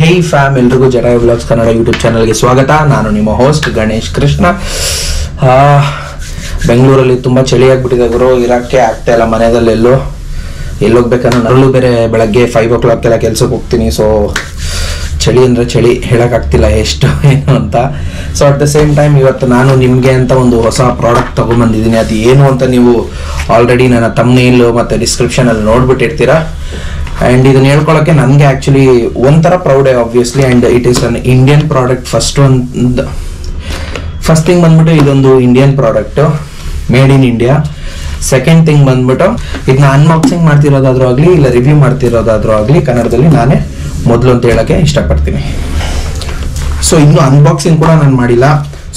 ಹೇ fam, ಎಲ್ರಿಗೂ ಜರಾಯ್ vlogs Kannada YouTube ಚಾನಲ್ಗೆ ಸ್ವಾಗತ. ನಾನು ನಿಮ್ಮ ಹೋಸ್ಟ್ ಗಣೇಶ್ ಕೃಷ್ಣ. ಬೆಂಗಳೂರಲ್ಲಿ ತುಂಬ ಚಳಿಯಾಗ್ಬಿಟ್ಟಿದೆ ಗುರು, ಇರೋಕ್ಕೆ ಆಗ್ತಾ ಇಲ್ಲ. ಮನೆಯಲ್ಲಿ ಎಲ್ಲೋಗ್ಬೇಕನ್ನೋ ನರಳು ಬೇರೆ. ಬೆಳಗ್ಗೆ 5 o'clock ಎಲ್ಲ ಕೆಲ್ಸಕ್ಕೆ ಹೋಗ್ತೀನಿ. ಸೊ ಚಳಿ ಅಂದರೆ ಚಳಿ, ಹೇಳೋಕ್ಕಾಗ್ತಿಲ್ಲ ಎಷ್ಟು ಏನು ಅಂತ. So at the same time ಇವತ್ತು ನಾನು ನಿಮಗೆ ಅಂತ ಒಂದು ಹೊಸ ಪ್ರಾಡಕ್ಟ್ ತೊಗೊಂಬಂದಿದ್ದೀನಿ. ಅದು ಏನು ಅಂತ ನೀವು ಆಲ್ರೆಡಿ ನನ್ನ ಥಂಬ್ನೇಲ್ ಮತ್ತು ಡಿಸ್ಕ್ರಿಪ್ಷನಲ್ಲಿ ನೋಡ್ಬಿಟ್ಟಿರ್ತೀರ. ಆ್ಯಂಡ್ ಇದನ್ನು ಹೇಳ್ಕೊಳ್ಳೋಕ್ಕೆ ನನಗೆ ಆ್ಯಕ್ಚುಲಿ ಒಂಥರ ಪ್ರೌಡೇ obviously. And it is an Indian product. First thing ಬಂದ್ಬಿಟ್ಟು ಇದೊಂದು Indian product, made in India. Second thing ಬಂದ್ಬಿಟ್ಟು ಇದನ್ನ ಅನ್ಬಾಕ್ಸಿಂಗ್ ಮಾಡ್ತಿರೋದಾದ್ರೂ ಆಗಲಿ ಇಲ್ಲ ರಿವ್ಯೂ ಮಾಡ್ತಿರೋದಾದ್ರೂ ಆಗಲಿ ಕನ್ನಡದಲ್ಲಿ ನಾನೇ ಮೊದಲು ಅಂತ ಹೇಳೋಕ್ಕೆ ಇಷ್ಟಪಡ್ತೀನಿ. ಸೊ ಇನ್ನೂ ಅನ್ಬಾಕ್ಸಿಂಗ್ ಕೂಡ ನಾನು ಮಾಡಿಲ್ಲ.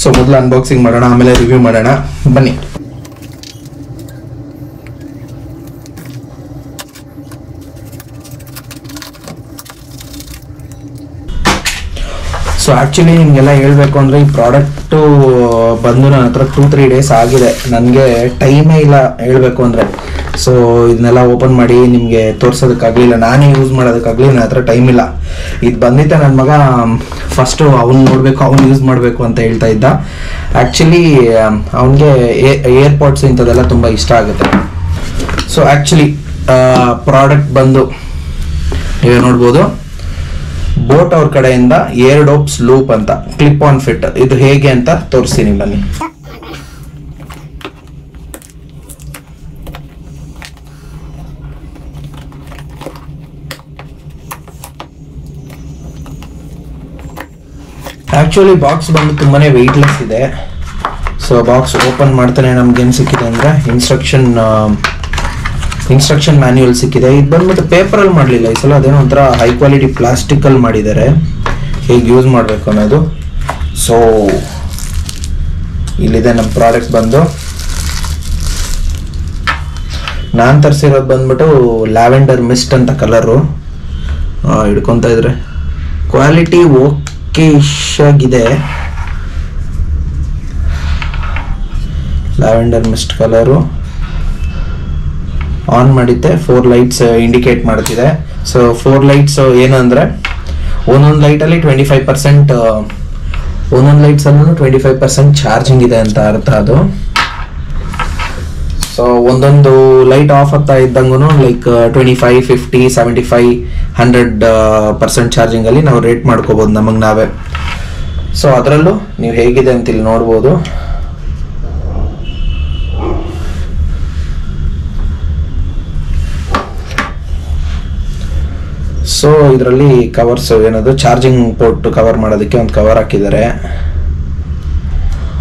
ಸೊ ಮೊದಲು ಅನ್ಬಾಕ್ಸಿಂಗ್ ಮಾಡೋಣ, ಆಮೇಲೆ ರಿವ್ಯೂ ಮಾಡೋಣ, ಬನ್ನಿ. ಸೊ ಆ್ಯಕ್ಚುಲಿ ನಿಮಗೆಲ್ಲ ಹೇಳಬೇಕು ಅಂದರೆ ಈ ಪ್ರಾಡಕ್ಟು ಬಂದು ನನ್ನ ಹತ್ರ 2-3 days ಆಗಿದೆ. ನನಗೆ ಟೈಮೇ ಇಲ್ಲ ಹೇಳಬೇಕು ಅಂದರೆ. ಸೊ ಇದನ್ನೆಲ್ಲ ಓಪನ್ ಮಾಡಿ ನಿಮಗೆ ತೋರಿಸೋದಕ್ಕಾಗಲಿಲ್ಲ, ನಾನೇ ಯೂಸ್ ಮಾಡೋದಕ್ಕಾಗಲಿ ನನ್ನ ಹತ್ರ ಟೈಮ್ ಇಲ್ಲ. ಇದು ಬಂದಿದ್ದೆ ನನ್ನ ಮಗ ಫಸ್ಟು ಅವ್ನು ನೋಡಬೇಕು, ಅವ್ನು ಯೂಸ್ ಮಾಡಬೇಕು ಅಂತ ಹೇಳ್ತಾ ಇದ್ದ. ಆ್ಯಕ್ಚುಲಿ ಅವನಿಗೆ ಏರ್ಪಾಡ್ಸ್ ಇಂಥದ್ದೆಲ್ಲ ತುಂಬ ಇಷ್ಟ ಆಗುತ್ತೆ. ಸೊ ಆ್ಯಕ್ಚುಲಿ ಪ್ರಾಡಕ್ಟ್ ಬಂದು ನೀವು ನೋಡ್ಬೋದು, ಬೋಟ್ ಅವ್ರ ಕಡೆಯಿಂದ ಏರ್ಡೋಪ್ಸ್ ಲೂಪ್ ಅಂತ ಕ್ಲಿಪ್ ಆನ್ ಫಿಟ್. ಇದು ಹೇಗೆ ಅಂತ ತೋರಿಸ್ತೀನಿ ಬನ್ನಿ. ಆಕ್ಚುಲಿ ಬಾಕ್ಸ್ ಬಂದು ತುಂಬಾನೇ ವೆಯ್ಟ್ಲೆಸ್ ಇದೆ. ಸೊ ಬಾಕ್ಸ್ ಓಪನ್ ಮಾಡ್ತಾನೆ ನಮ್ಗೇನು ಸಿಕ್ಕಿದೆ ಅಂದ್ರೆ ಇನ್ಸ್ಟ್ರಕ್ಷನ್ ಮ್ಯಾನ್ಯುಯಲ್ ಸಿಕ್ಕಿದೆ. ಇದು ಬಂದ್ಬಿಟ್ಟು ಪೇಪರಲ್ಲಿ ಮಾಡಲಿಲ್ಲ ಈ ಸಲ, ಅದೇನೋ ಒಂಥರ ಹೈ ಕ್ವಾಲಿಟಿ ಪ್ಲಾಸ್ಟಿಕಲ್ಲಿ ಮಾಡಿದ್ದಾರೆ, ಹೇಗೆ ಯೂಸ್ ಮಾಡಬೇಕು ಅನ್ನೋದು. ಸೊ ಇಲ್ಲಿದೆ ನಮ್ಮ ಪ್ರಾಡಕ್ಟ್ ಬಂದು. ನಾನು ತರಿಸಿರೋದು ಬಂದ್ಬಿಟ್ಟು ಲ್ಯಾವೆಂಡರ್ ಮಿಸ್ಟ್ ಅಂತ ಕಲರು. ಹಿಡ್ಕೊತಾ ಇದ್ರೆ ಕ್ವಾಲಿಟಿ ಓಕೆ ಆಗಿದೆ. ಲ್ಯಾವೆಂಡರ್ ಮಿಸ್ಟ್ ಕಲರು ಆನ್ ಮಾಡಿದ್ದೆ, 4 ಲೈಟ್ಸ್ ಇಂಡಿಕೇಟ್ ಮಾಡ್ತಿದೆ. ಸೊ 4 ಲೈಟ್ಸ್ ಏನು ಅಂದರೆ ಒಂದೊಂದು ಲೈಟಲ್ಲಿ 25%, ಒಂದೊಂದು ಲೈಟ್ಸಲ್ಲೂ 25% ಚಾರ್ಜಿಂಗ್ ಇದೆ ಅಂತ ಅರ್ಥ ಅದು. ಸೊ ಒಂದೊಂದು ಲೈಟ್ ಆಫ್ ಆಗ್ತಾ ಇದ್ದಂಗೂ ಲೈಕ್ 25, 50, 75, 100% ಚಾರ್ಜಿಂಗಲ್ಲಿ ನಾವು ರೇಟ್ ಮಾಡ್ಕೋಬೋದು ನಮಗೆ ನಾವೇ. ಸೊ ಅದರಲ್ಲೂ ನೀವು ಹೇಗಿದೆ ಅಂತ ಇಲ್ಲಿ ನೋಡ್ಬೋದು. ಸೊ ಇದರಲ್ಲಿ ಕವರ್ಸ್ ಏನದು ಚಾರ್ಜಿಂಗ್ ಪೋರ್ಟ್ ಕವರ್ ಮಾಡೋದಕ್ಕೆ ಒಂದು ಕವರ್ ಹಾಕಿದ್ದಾರೆ.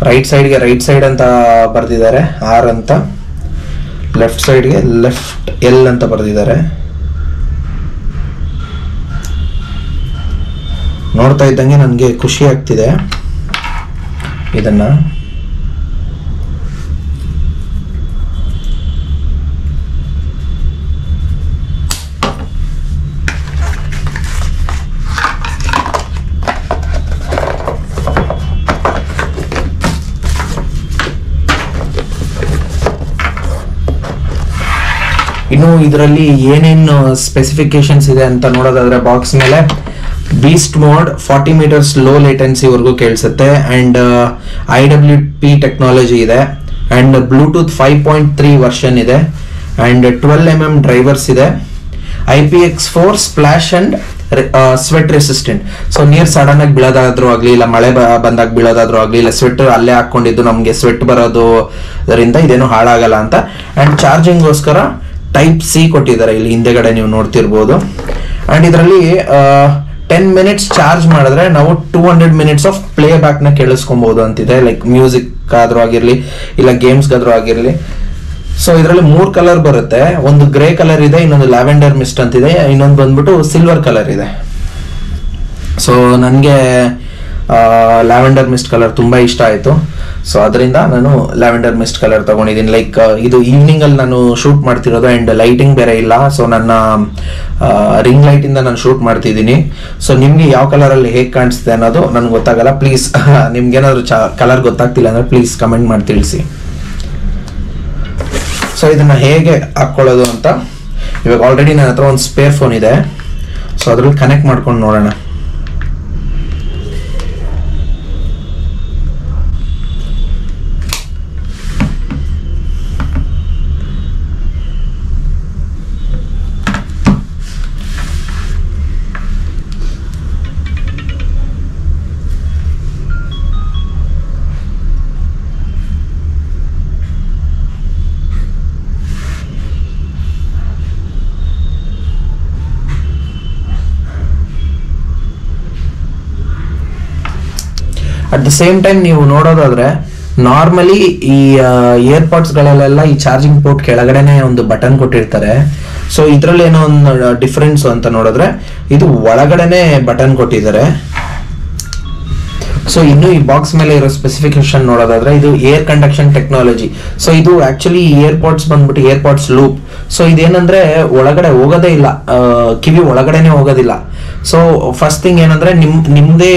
ರೈಟ್ ಸೈಡ್ ಅಂತ ಬರೆದಿದ್ದಾರೆ R ಅಂತ, ಲೆಫ್ಟ್ ಸೈಡ್ಗೆ ಲೆಫ್ಟ್ L ಅಂತ ಬರೆದಿದ್ದಾರೆ. ನೋಡ್ತಾ ಇದ್ದಂಗೆ ನನಗೆ ಖುಷಿ ಆಗ್ತಿದೆ ಇದನ್ನ. ಇನ್ನು ಇದರಲ್ಲಿ ಏನೇನು ಸ್ಪೆಸಿಫಿಕೇಶನ್ಸ್ ಇದೆ ಅಂತ ನೋಡೋದಾದ್ರೆ ಬಾಕ್ಸ್ ಮೇಲೆ beast mode 40 meters low latency ವರೆಗೂ ಕೇಳಿಸುತ್ತೆ. ಅಂಡ್ IWP ಟೆಕ್ನಾಲಜಿ ಇದೆ. ಅಂಡ್ ಬ್ಲೂಟೂತ್ 5.3 ವರ್ಷನ್ ಇದೆ. ಅಂಡ್ 12mm ಡ್ರೈವರ್ಸ್ ಇದೆ. IPX4 splash and sweat resistant. So ನೀರು ಸಡನ್ ಆಗಿ ಬೀಳೋದಾದ್ರೂ ಆಗಲಿ ಇಲ್ಲ ಮಳೆ ಬಂದಾಗ ಬೀಳೋದಾದ್ರೂ ಆಗಲಿ ಇಲ್ಲ ಸ್ವೆಟ್ ಅಲ್ಲೇ ಹಾಕೊಂಡಿದ್ದು ನಮಗೆ ಸ್ವೆಟ್ ಬರೋದರಿಂದ ಇದೇನು ಹಾಳಾಗಲ್ಲ ಅಂತ. ಅಂಡ್ ಚಾರ್ಜಿಂಗ್ಗೋಸ್ಕರ ಟೈಪ್ C ಕೊಟ್ಟಿದ್ದಾರೆ ಇಲ್ಲಿ ಹಿಂದೆಗಡೆ ನೀವು ನೋಡ್ತಿರ್ಬೋದು. ಅಂಡ್ ಇದರಲ್ಲಿ 10 minutes ಚಾರ್ಜ್ ಮಾಡಿದ್ರೆ ನಾವು 200 minutes ಆಫ್ ಪ್ಲೇ ಬ್ಯಾಕ್ ನ ಕೇಳಿಸ್ಕೊಬಹುದು ಅಂತಿದೆ. ಲೈಕ್ ಮ್ಯೂಸಿಕ್ ಆದ್ರೂ ಆಗಿರ್ಲಿ ಇಲ್ಲ ಗೇಮ್ಸ್ಗಾದ್ರೂ ಆಗಿರ್ಲಿ. ಸೊ ಇದರಲ್ಲಿ 3 ಕಲರ್ ಬರುತ್ತೆ. ಒಂದು ಗ್ರೇ ಕಲರ್ ಇದೆ, ಇನ್ನೊಂದು ಲ್ಯಾವೆಂಡರ್ ಮಿಸ್ಟ್ ಅಂತಿದೆ, ಇನ್ನೊಂದು ಬಂದ್ಬಿಟ್ಟು ಸಿಲ್ವರ್ ಕಲರ್ ಇದೆ. ಸೊ ನನಗೆ ಲ್ಯಾವೆಂಡರ್ ಮಿಸ್ಟ್ ಕಲರ್ ತುಂಬಾ ಇಷ್ಟ ಆಯ್ತು. ಸೊ ಅದರಿಂದ ನಾನು ಲ್ಯಾವೆಂಡರ್ ಮಿಸ್ಟ್ ಕಲರ್ ತಗೊಂಡಿದ್ದೀನಿ. ಲೈಕ್ ಇದು ಈವ್ನಿಂಗ್ ಅಲ್ಲಿ ನಾನು ಶೂಟ್ ಮಾಡ್ತಿರೋದು ಅಂಡ್ ಲೈಟಿಂಗ್ ಬೇರೆ ಇಲ್ಲ. ಸೊ ನನ್ನ ರಿಂಗ್ ಲೈಟ್ ಇಂದ ನಾನು ಶೂಟ್ ಮಾಡ್ತಿದ್ದೀನಿ. ಸೊ ನಿಮ್ಗೆ ಯಾವ ಕಲರ್ ಅಲ್ಲಿ ಹೇಗೆ ಕಾಣಿಸ್ತಿದೆ ಅನ್ನೋದು ನನಗೆ ಗೊತ್ತಾಗಲ್ಲ. ಪ್ಲೀಸ್ ನಿಮ್ಗೆ ಏನಾದ್ರು ಕಲರ್ ಗೊತ್ತಾಗ್ತಿಲ್ಲ ಅಂದ್ರೆ ಪ್ಲೀಸ್ ಕಮೆಂಟ್ ಮಾಡಿ ತಿಳಿಸಿ. ಸೊ ಇದನ್ನ ಹೇಗೆ ಹಾಕೊಳ್ಳೋದು ಅಂತ ಇವಾಗ ಆಲ್ರೆಡಿ ನನ್ನ ಹತ್ರ ಒಂದು ಸ್ಪೇರ್ ಫೋನ್ ಇದೆ. ಸೊ ಅದ್ರಲ್ಲಿ ಕನೆಕ್ಟ್ ಮಾಡ್ಕೊಂಡು ನೋಡೋಣ. ಅಟ್ ದ ಸೇಮ್ ಟೈಮ್ ನೀವು ನೋಡೋದಾದ್ರೆ ನಾರ್ಮಲಿ ಈ ಇಯರ್ಪಾಡ್ಸ್ಗಳಲ್ಲೆಲ್ಲ ಈ ಚಾರ್ಜಿಂಗ್ ಪೋರ್ಟ್ ಕೆಳಗಡೆನೆ ಒಂದು ಬಟನ್ ಕೊಟ್ಟಿರ್ತಾರೆ. ಸೊ ಇದ್ರಲ್ಲಿ ಏನೋ ಒಂದು ಡಿಫ್ರೆನ್ಸ್ ಅಂತ ನೋಡಿದ್ರೆ ಇದು ಒಳಗಡೆನೆ ಬಟನ್ ಕೊಟ್ಟಿದ್ದಾರೆ. ಸೊ ಇನ್ನು ಈ ಬಾಕ್ಸ್ ಮೇಲೆ ಇರೋ ಸ್ಪೆಸಿಫಿಕೇಶನ್ ನೋಡೋದಾದ್ರೆ ಇದು ಏರ್ ಕಂಡಕ್ಷನ್ ಟೆಕ್ನಾಲಜಿ. ಸೊ ಇದು ಆಕ್ಚುಲಿ ಇಯರ್ಪಾಡ್ಸ್ ಬಂದ್ಬಿಟ್ಟು ಇಯರ್ಪಾಡ್ಸ್ ಲೂಪ್. ಸೊ ಇದೇನಂದ್ರೆ ಒಳಗಡೆ ಹೋಗೋದೇ ಇಲ್ಲ, ಕಿವಿ ಒಳಗಡೆನೆ ಹೋಗೋದಿಲ್ಲ. ಸೊ ಫಸ್ಟ್ ಥಿಂಗ್ ಏನಂದ್ರೆ ನಿಮ್ದೇ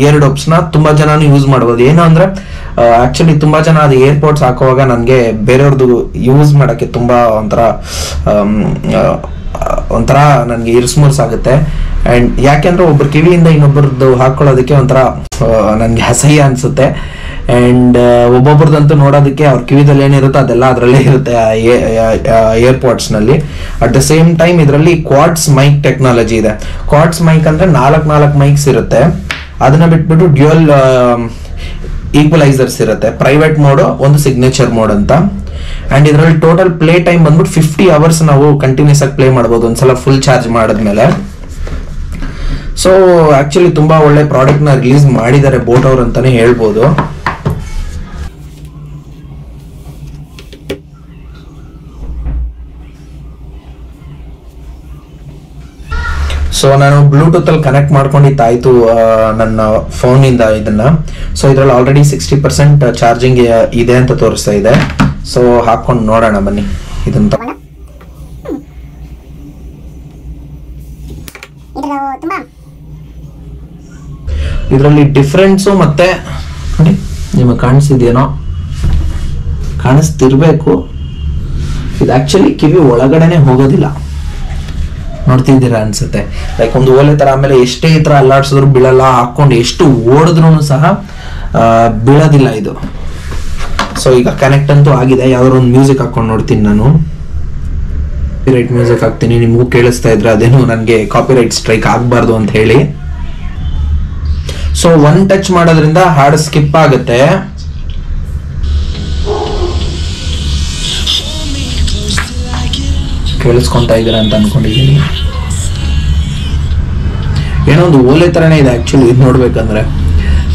ಇಯರ್ ಡೋಪ್ಸ್ ನ ತುಂಬಾ ಜನ ಯೂಸ್ ಮಾಡ್ಬೋದು. ಏನು ಅಂದ್ರೆ ಆಕ್ಚುಲಿ ತುಂಬಾ ಜನ ಅದು ಏರ್ಪೋರ್ಟ್ಸ್ ಹಾಕುವಾಗ ನನಗೆ ಬೇರೆಯವ್ರದ್ದು ಯೂಸ್ ಮಾಡಕ್ಕೆ ತುಂಬಾ ಒಂಥರ ನನಗೆ ಇರ್ಸ್ಮೂರ್ಸ್ ಆಗುತ್ತೆ. ಅಂಡ್ ಯಾಕೆಂದ್ರೆ ಒಬ್ಬರು ಕಿವಿಯಿಂದ ಇನ್ನೊಬ್ಬರದ್ದು ಹಾಕೊಳ್ಳೋದಕ್ಕೆ ಒಂಥರ ನನಗೆ ಅಸಹ್ಯ ಅನ್ಸುತ್ತೆ. ಅಂಡ್ ಒಬ್ಬೊಬ್ರದಂತೂ ನೋಡೋದಕ್ಕೆ ಅವ್ರ ಕಿವಿದಲ್ಲಿ ಏನಿರುತ್ತೋ ಅದೆಲ್ಲ ಅದರಲ್ಲೇ ಇರುತ್ತೆ ಏರ್ಪೋರ್ಟ್ಸ್ ನಲ್ಲಿ. ಅಟ್ ದ ಸೇಮ್ ಟೈಮ್ ಇದರಲ್ಲಿ ಕ್ವಾಡ್ಸ್ ಮೈಕ್ ಟೆಕ್ನಾಲಜಿ ಇದೆ. ಕ್ವಾಡ್ಸ್ ಮೈಕ್ ಅಂದ್ರೆ 4 ಮೈಕ್ಸ್ ಇರುತ್ತೆ. ಅದನ್ನ ಬಿಟ್ಬಿಟ್ಟು ಡ್ಯೂಯಲ್ ಈಕ್ವಲೈಸರ್ಸ್ ಇರುತ್ತೆ. ಪ್ರೈವೇಟ್ ಮೋಡ್, ಒಂದು ಸಿಗ್ನೇಚರ್ ಮೋಡ್ ಅಂತ. ಅಂಡ್ ಇದರಲ್ಲಿ ಟೋಟಲ್ ಪ್ಲೇ ಟೈಮ್ ಬಂದ್ಬಿಟ್ಟು 50 hours ನಾವು ಕಂಟಿನ್ಯೂಸ್ ಆಗಿ ಪ್ಲೇ ಮಾಡಬಹುದು ಒಂದ್ಸಲ ಫುಲ್ ಚಾರ್ಜ್ ಮಾಡಿದ್ಮೇಲೆ. ಸೊ ಆಕ್ಚುಲಿ ತುಂಬಾ ಒಳ್ಳೆ ಪ್ರಾಡಕ್ಟ್ ನ ರಿಲೀಸ್ ಮಾಡಿದ್ದಾರೆ ಬೋಟ್ ಅವ್ರು ಅಂತಾನೆ ಹೇಳ್ಬೋದು. ಸೊ ನಾನು ಬ್ಲೂಟೂತ್ ಅಲ್ಲಿ ಕನೆಕ್ಟ್ ಮಾಡ್ಕೊಂಡಿದ್ದಾಯ್ತು ನನ್ನ ಫೋನ್ ಇಂದ ಇದನ್ನ. ಸೊ ಇದ್ರಲ್ಲಿ ಆಲ್ರೆಡಿ 60% ಚಾರ್ಜಿಂಗ್ ಇದೆ ಅಂತ ತೋರಿಸ್ತಾ ಇದೆ. ಸೊ ಹಾಕೊಂಡು ನೋಡೋಣ ಬನ್ನಿ ಇದನ್ನ. ಇದರಲ್ಲಿ ಡಿಫ್ರೆನ್ಸು ಮತ್ತೆ ನಿಮಗೆ ಕಾಣಿಸಿದೇನೋ, ಕಾಣಿಸ್ತಿರ್ಬೇಕು. ಇದು ಆಕ್ಚುಲಿ ಕಿವಿ ಒಳಗಡೆನೆ ಹೋಗೋದಿಲ್ಲ, ನೋಡ್ತಿದ್ದೀರಾ ಅನ್ಸುತ್ತೆ. ಲೈಕ್ ಒಂದು ಓಲೆ ತರ. ಆಮೇಲೆ ಎಷ್ಟೇ ಈ ತರ ಅಲ್ಲಾಡ್ಸಿದ್ರು ಬೀಳಲ್ಲ, ಹಾಕೊಂಡು ಎಷ್ಟು ಓಡಿದ್ರು ಸಹ ಬೀಳೋದಿಲ್ಲ ಇದು. ಸೊ ಈಗ ಕನೆಕ್ಟ್ ಅಂತೂ ಆಗಿದೆ. ಯಾವ್ದಾದ್ರು ಒಂದು ಮ್ಯೂಸಿಕ್ ಹಾಕೊಂಡು ನೋಡ್ತೀನಿ ನಾನು. ಕಾಪಿರೈಟ್ ಮ್ಯೂಸಿಕ್ ಹಾಕ್ತೀನಿ, ನಿಮಗೂ ಕೇಳಿಸ್ತಾ ಇದ್ರೆ ಅದೇನು ನನಗೆ ಕಾಪಿರೈಟ್ ಸ್ಟ್ರೈಕ್ ಆಗಬಾರ್ದು ಅಂತ ಹೇಳಿ. ಸೊ ಒನ್ ಟಚ್ ಮಾಡೋದ್ರಿಂದ ಹಾಡು ಸ್ಕಿಪ್ ಆಗುತ್ತೆ. ಕೇಳಿಸ್ಕೊಂತಾ ಇದ್ದೀರಾ ಅಂತ ಅನ್ಕೊಂಡಿದ್ದೀನಿ. ಏನೋ ಒಂದು ಓಲೆ ತರನೇ ಇದೆ ಆಕ್ಚುಲಿ ಇದು ನೋಡ್ಬೇಕಂದ್ರೆ.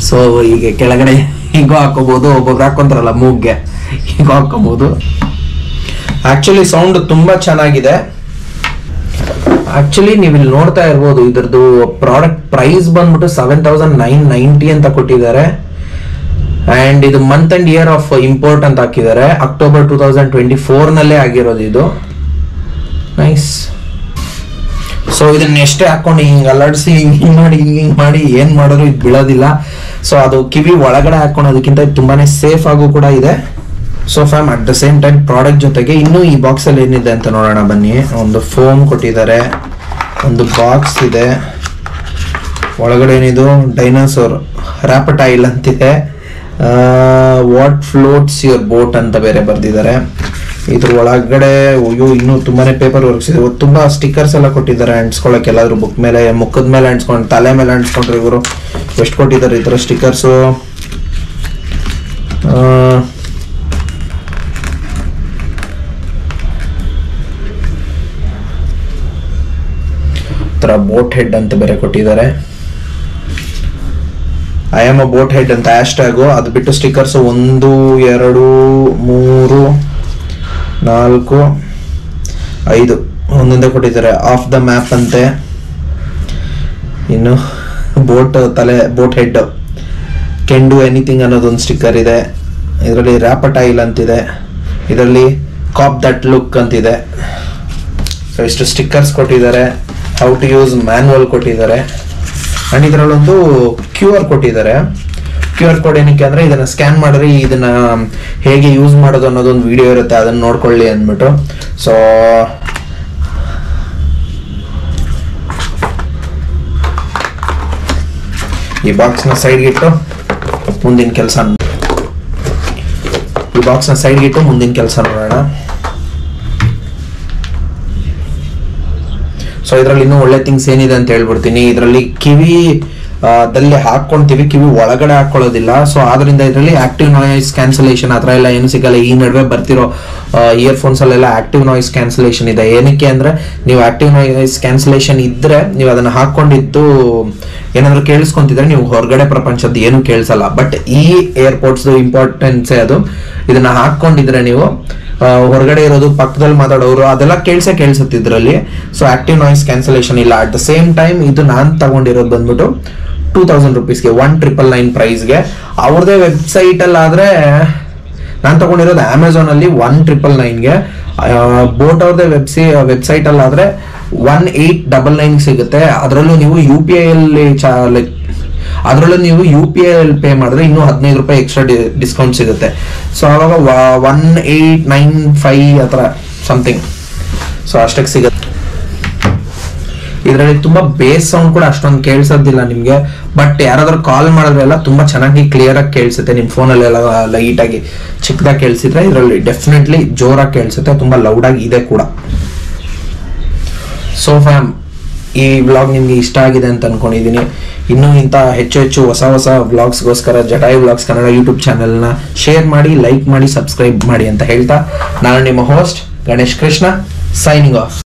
ಸೊ ಈಗ ಕೆಳಗಡೆ ಹೀಗೂ ಹಾಕೋಬಹುದು, ಒಬ್ಬೊಬ್ರು ಹಾಕೊಂತಾರಲ್ಲ ಮೂಗ್ಗೆ, ಹೀಗೂ ಹಾಕೋಬಹುದು. ಆಕ್ಚುಲಿ ಸೌಂಡ್ ತುಂಬಾ ಚೆನ್ನಾಗಿದೆ. ಆಕ್ಚುಲಿ ನೀವು ಇಲ್ಲಿ ನೋಡ್ತಾ ಇರ್ಬೋದು ಇದ್ರದ್ದು ಪ್ರಾಡಕ್ಟ್ ಪ್ರೈಸ್ ಬಂದ್ಬಿಟ್ಟು 7,990 ಅಂತ ಕೊಟ್ಟಿದ್ದಾರೆ. ಅಂಡ್ ಇದು month and year of import ಅಂತ ಹಾಕಿದ್ದಾರೆ. ಅಕ್ಟೋಬರ್ 2024 ನಲ್ಲೇ ಆಗಿರೋದು ಇದು. ನೈಸ್. ಸೊ ಇದನ್ನ ಎಷ್ಟೇ ಹಾಕೊಂಡು ಹಿಂಗ್ ಅಲ್ಲಾಡಿಸಿ ಹಿಂಗ್ ಮಾಡಿ ಏನ್ ಮಾಡಿದ್ರು ಇದು ಬೀಳೋದಿಲ್ಲ. ಸೊ ಅದು ಕಿವಿ ಒಳಗಡೆ ಹಾಕೊಳ್ಳೋದಕ್ಕಿಂತ ತುಂಬಾನೇ ಸೇಫ್ ಆಗು ಕೂಡ ಇದೆ. So fam at the same time product ಜೊತೆಗೆ ಇನ್ನು ಈ ಬಾಕ್ಸ್ ಅಲ್ಲಿ ಏನಿದೆ ಅಂತ ನೋಡೋಣ ಬನ್ನಿ. ಒಂದು ಫೋಮ್ ಕೊಟ್ಟಿದ್ದಾರೆ, ಒಂದು ಬಾಕ್ಸ್ ಇದೆ, ಒಳಗಡೆ ಏನಿದು ಡೈನೋಸಾರ್ ರ್ಯಾಪಟೈಲ್ ಅಂತಿದೆ. ವಾಟ್ ಫ್ಲೋಟ್ಸ್ ಯುವರ್ ಬೋಟ್ ಅಂತ ಬೇರೆ ಬರ್ದಿದ್ದಾರೆ. ಇದ್ರ ಒಳಗಡೆ ಇನ್ನೂ ತುಂಬಾನೇ ಪೇಪರ್ ವರ್ಕ್ಸ್ ಇದೆ. ತುಂಬಾ ಸ್ಟಿಕ್ಕರ್ಸ್ ಎಲ್ಲ ಕೊಟ್ಟಿದ್ದಾರೆ ಅಂಟಿಸ್ಕೊಳಕ್ಕೆ. ಎಲ್ಲಾದ್ರೂ ಬುಕ್ ಮೇಲೆ, ಮುಖದ ಮೇಲೆ ಅಂಟಿಸ್ಕೊಂಡು, ತಲೆ ಮೇಲೆ ಅಂಟಿಸ್ಕೊಂಡ್ರೆ ಇವರು ಎಷ್ಟು ಕೊಟ್ಟಿದ್ದಾರೆ ಈ ತರ ಸ್ಟಿಕ್ಕರ್ಸು. ತರ ಬೋಟ್ ಹೆಡ್ ಅಂತ ಬೇರೆ ಕೊಟ್ಟಿದ್ದಾರೆ. I am a boat head ಅಂತ ಹ್ಯಾಶ್ಟ್ಯಾಗು. ಅದು ಬಿಟ್ಟು ಸ್ಟಿಕ್ಕರ್ಸ್ 1 2 3 4 5 ಒಂದೊಂದೇ ಕೊಟ್ಟಿದ್ದಾರೆ. ಆಫ್ ದ ಮ್ಯಾಪ್ ಅಂತೆ. ಇನ್ನು boat head can do anything ಅನ್ನೋದೊಂದು ಸ್ಟಿಕ್ಕರ್ ಇದೆ. ಇದರಲ್ಲಿ ರ್ಯಾಪಟೈಲ್ ಅಂತಿದೆ. ಇದರಲ್ಲಿ ಕಾಪ್ ದಟ್ ಲುಕ್ ಅಂತಿದೆ. ಸೊ ಇಷ್ಟು ಸ್ಟಿಕ್ಕರ್ಸ್ ಕೊಟ್ಟಿದ್ದಾರೆ. ಹೌ ಟು ಯೂಸ್ ಮ್ಯಾನ್ಯುವಲ್ ಕೊಟ್ಟಿದ್ದಾರೆ. ಅಂಡ್ ಇದರಲ್ಲೊಂದು QR ಕೊಟ್ಟಿದ್ದಾರೆ. QR ಕೋಡ್ ಏನಕ್ಕೆ ಅಂದ್ರೆ ಇದನ್ನ ಸ್ಕ್ಯಾನ್ ಮಾಡಿದ್ರೆ ಇದನ್ನ ಹೇಗೆ ಯೂಸ್ ಮಾಡೋದು ಅನ್ನೋದೊಂದು ವಿಡಿಯೋ ಇರುತ್ತೆ, ಅದನ್ನ ನೋಡ್ಕೊಳ್ಳಿ ಅಂದ್ಬಿಟ್ಟು. ಸೊ ಈ ಬಾಕ್ಸ್ ನ ಸೈಡ್ಗೆ ಇಟ್ಟು ಮುಂದಿನ ಕೆಲಸ ನೋಡೋಣ. ಸೊ ಇದರಲ್ಲಿ ಇನ್ನೂ ಒಳ್ಳೆ ಥಿಂಗ್ಸ್ ಏನಿದೆ ಅಂತ ಹೇಳ್ಬಿಡ್ತೀನಿ. ಇದರಲ್ಲಿ ಕಿವಿ ದಲ್ಲಿ ಹಾಕೊಂತೀವಿ, ಕಿವಿ ಒಳಗಡೆ ಹಾಕೊಳ್ಳೋದಿಲ್ಲ. ಸೊ ಆದ್ರಿಂದ ಇದರಲ್ಲಿ ಆಕ್ಟಿವ್ ನಾಯ್ಸ್ ಕ್ಯಾನ್ಸಲೇಷನ್ ಆ ಥರ ಎಲ್ಲ ಏನು ಸಿಗಲ್ಲ. ಈ ನಡುವೆ ಬರ್ತಿರೋ ಇಯರ್ಫೋನ್ಸ್ ಅಲ್ಲೆಲ್ಲ ಆಕ್ಟಿವ್ ನಾಯ್ಸ್ ಕ್ಯಾನ್ಸಲೇಷನ್ ಇದೆ. ಏನಕ್ಕೆ ಅಂದ್ರೆ ನೀವು ಆಕ್ಟಿವ್ ನಾಯ್ಸ್ ಕ್ಯಾನ್ಸಲೇಷನ್ ಇದ್ರೆ ನೀವು ಅದನ್ನ ಹಾಕೊಂಡಿದ್ದು ಏನಾದ್ರು ಕೇಳಿಸ್ಕೊಂತಿದ್ರೆ ನೀವು ಹೊರಗಡೆ ಪ್ರಪಂಚದ ಏನು ಕೇಳಿಸಲ್ಲ. ಬಟ್ ಈ ಏರ್ಪೋರ್ಟ್ಸ್ ಇಂಪಾರ್ಟೆನ್ಸೇ ಅದು. ಇದನ್ನ ಹಾಕೊಂಡಿದ್ರೆ ನೀವು ಹೊರಗಡೆ ಇರೋದು, ಪಕ್ಕದಲ್ಲಿ ಮಾತಾಡೋರು ಅದೆಲ್ಲ ಕೇಳಿಸುತ್ತೆ ಇದರಲ್ಲಿ. ಸೊ ಆಕ್ಟಿವ್ ನಾಯ್ಸ್ ಕ್ಯಾನ್ಸಲೇಷನ್ ಇಲ್ಲ. ಅಟ್ ದ ಸೇಮ್ ಟೈಮ್ ಇದು ನಾನು ತಗೊಂಡಿರೋದು ಬಂದ್ಬಿಟ್ಟು 2000 rupeesಗೆ 1999 ಪ್ರೈಸ್ಗೆ. ಅವ್ರದೇ ವೆಬ್ಸೈಟ್ ಅಲ್ಲಿ ಆದ್ರೆ, ನಾನು ತಗೊಂಡಿರೋದು ಅಮೆಝಾನ್ ಅಲ್ಲಿ 1999ಗೆ. ಬೋಟ್ ಅವ್ರದೇ ವೆಬ್ಸೈಟ್ ಅಲ್ಲಿ ಆದ್ರೆ 1899 ಸಿಗುತ್ತೆ. ಅದರಲ್ಲೂ ನೀವು UPI ಅಲ್ಲಿ ಪೇ ಮಾಡಿದ್ರೆ ಇನ್ನೂ 15 ರೂಪಾಯಿ ಎಕ್ಸ್ಟ್ರಾ ಡಿಸ್ಕೌಂಟ್ ಸಿಗುತ್ತೆ. ಸೊ ಅವಾಗ 1895 ಆ ಥರ ಸಮಥಿಂಗ್, ಸೊ ಅಷ್ಟಕ್ಕೆ ಸಿಗುತ್ತೆ. ಇದರಲ್ಲಿ ತುಂಬಾ ಬೇಸ್ ಸೌಂಡ್ ಕೂಡ ಅಷ್ಟೊಂದು ಕೇಳಿಸೋದಿಲ್ಲ ನಿಮ್ಗೆ. ಬಟ್ ಯಾರಾದ್ರೂ ಕಾಲ್ ಮಾಡಿದ್ರೆಲ್ಲ ತುಂಬಾ ಚೆನ್ನಾಗಿ ಕ್ಲಿಯರ್ ಆಗಿ ಕೇಳಿಸುತ್ತೆ. ನಿಮ್ ಫೋನಲ್ಲೆಲ್ಲ ಲೈಟ್ ಆಗಿ ಚಿಕ್ಕದಾಗಿ ಕೇಳಿಸಿದ್ರೆ ಇದರಲ್ಲಿ ಡೆಫಿನೆಟ್ಲಿ ಜೋರಾಗಿ ಕೇಳಿಸುತ್ತೆ, ತುಂಬಾ ಲೌಡ್ ಆಗಿ ಇದೆ ಕೂಡ. ಸೊ ಫ್ಯಾಮ್, ಈ ವ್ಲಾಗ್ ನಿಮ್ಗೆ ಇಷ್ಟ ಆಗಿದೆ ಅಂತ ಅನ್ಕೊಂಡಿದ್ದೀನಿ. ಇನ್ನೂ ಇಂಥ ಹೆಚ್ಚು ಹೊಸ ವ್ಲಾಗ್ಸ್ಗೋಸ್ಕರ ಜಟಾಯು ವ್ಲಾಗ್ಸ್ ಕನ್ನಡ ಯೂಟ್ಯೂಬ್ ಚಾನೆಲ್ನ ಶೇರ್ ಮಾಡಿ, ಲೈಕ್ ಮಾಡಿ, ಸಬ್ಸ್ಕ್ರೈಬ್ ಮಾಡಿ ಅಂತ ಹೇಳ್ತಾ, ನಾನು ನಿಮ್ಮ host Ganesh Krishna, signing off.